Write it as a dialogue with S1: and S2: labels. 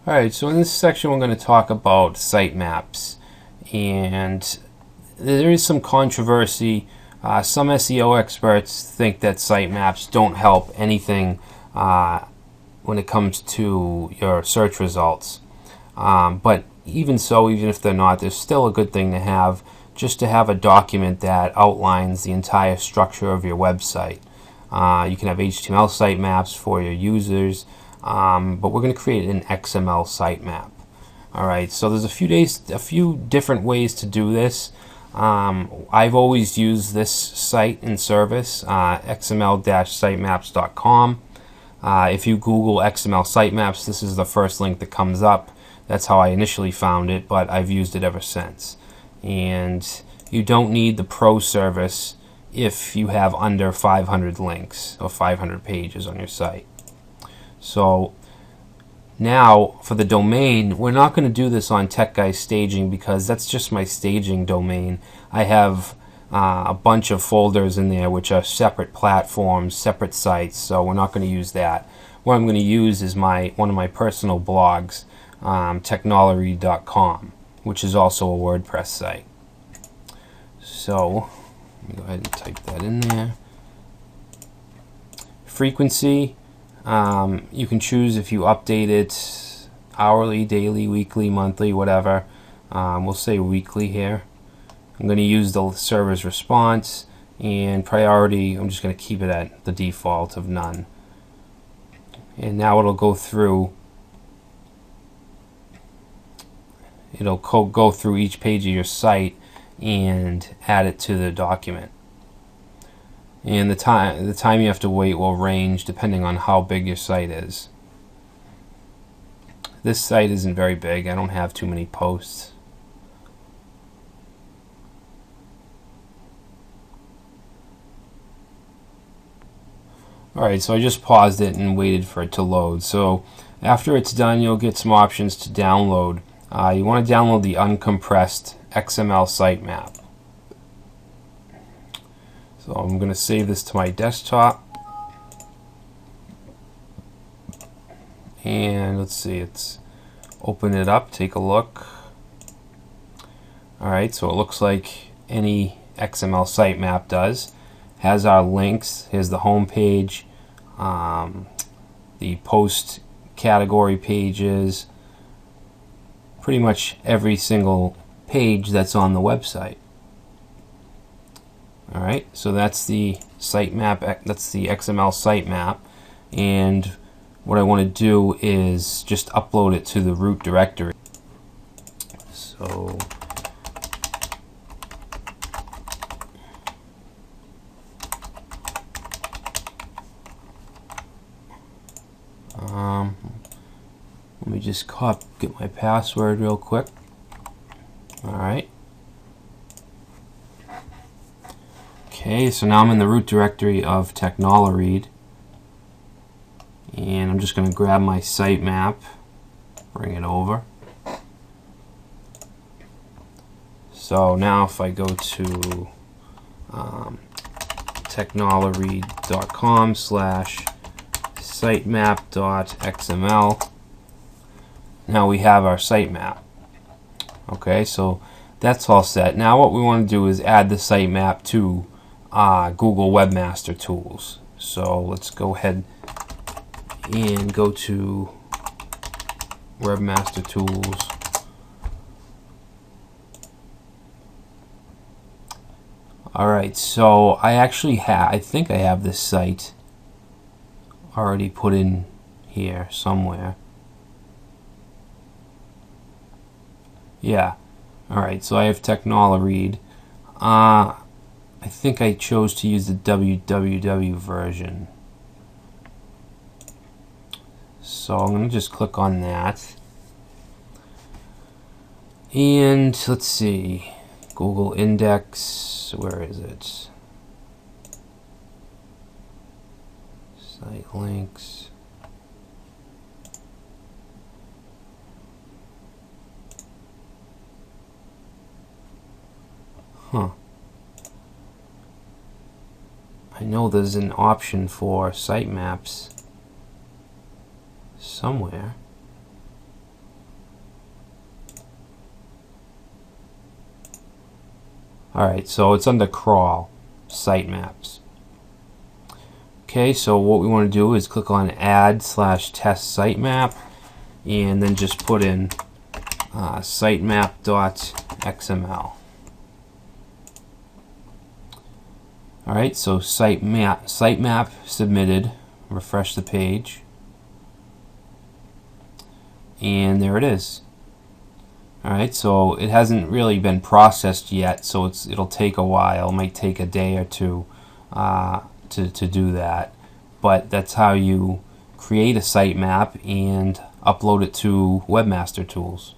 S1: Alright, so in this section we're going to talk about sitemaps, and there is some controversy. Some SEO experts think that sitemaps don't help anything when it comes to your search results. But even so, even if they're not, there's still a good thing to have, just to have a document that outlines the entire structure of your website. You can have HTML sitemaps for your users, but we're going to create an XML sitemap. Alright, so there's a few different ways to do this. I've always used this site and service, xml-sitemaps.com. If you Google XML sitemaps, this is the first link that comes up. That's how I initially found it, but I've used it ever since. And you don't need the Pro service if you have under 500 links or 500 pages on your site. So now for the domain, we're not going to do this on Tech Guy Staging because that's just my staging domain. I have a bunch of folders in there which are separate platforms, separate sites, so we're not going to use that. What I'm going to use is one of my personal blogs, technoloread.com, which is also a WordPress site. So let me go ahead and type that in there. Frequency, you can choose if you update it hourly, daily, weekly, monthly, whatever. We'll say weekly here. I'm going to use the server's response, and priority, I'm just going to keep it at the default of none. And now it'll go through. It'll go through each page of your site and add it to the document. And the time you have to wait will range depending on how big your site is. This site isn't very big. I don't have too many posts. Alright, so I just paused it and waited for it to load. So after it's done, you'll get some options to download. You want to download the uncompressed XML sitemap. So I'm going to save this to my desktop. And let's see, open it up, take a look. Alright, so it looks like any XML sitemap does. Has our links. Here's the home page, the post category pages, pretty much every single page that's on the website. Alright, so that's the sitemap, that's the XML sitemap, and what I want to do is just upload it to the root directory. So let me just get my password real quick. Alright. Okay, so now I'm in the root directory of Technoloread. And I'm just going to grab my sitemap, bring it over. So now if I go to technoloread.com/sitemap.xml, now we have our sitemap. Okay, so that's all set. Now what we want to do is add the sitemap to Google Webmaster Tools. So let's go ahead and go to Webmaster Tools. Alright, so I think I have this site already put in here somewhere. Yeah. Alright, so I have Technoloread. I think I chose to use the www version. So I'm going to just click on that. And let's see. Google Index, where is it? Site links. Huh. I know there's an option for sitemaps somewhere. Alright, so it's under crawl, sitemaps. Okay, so what we want to do is click on add/test sitemap and then just put in sitemap.xml. Alright, so sitemap submitted. Refresh the page. And there it is. Alright, so it hasn't really been processed yet, so it'll take a while. It might take a day or two to do that. But that's how you create a sitemap and upload it to Webmaster Tools.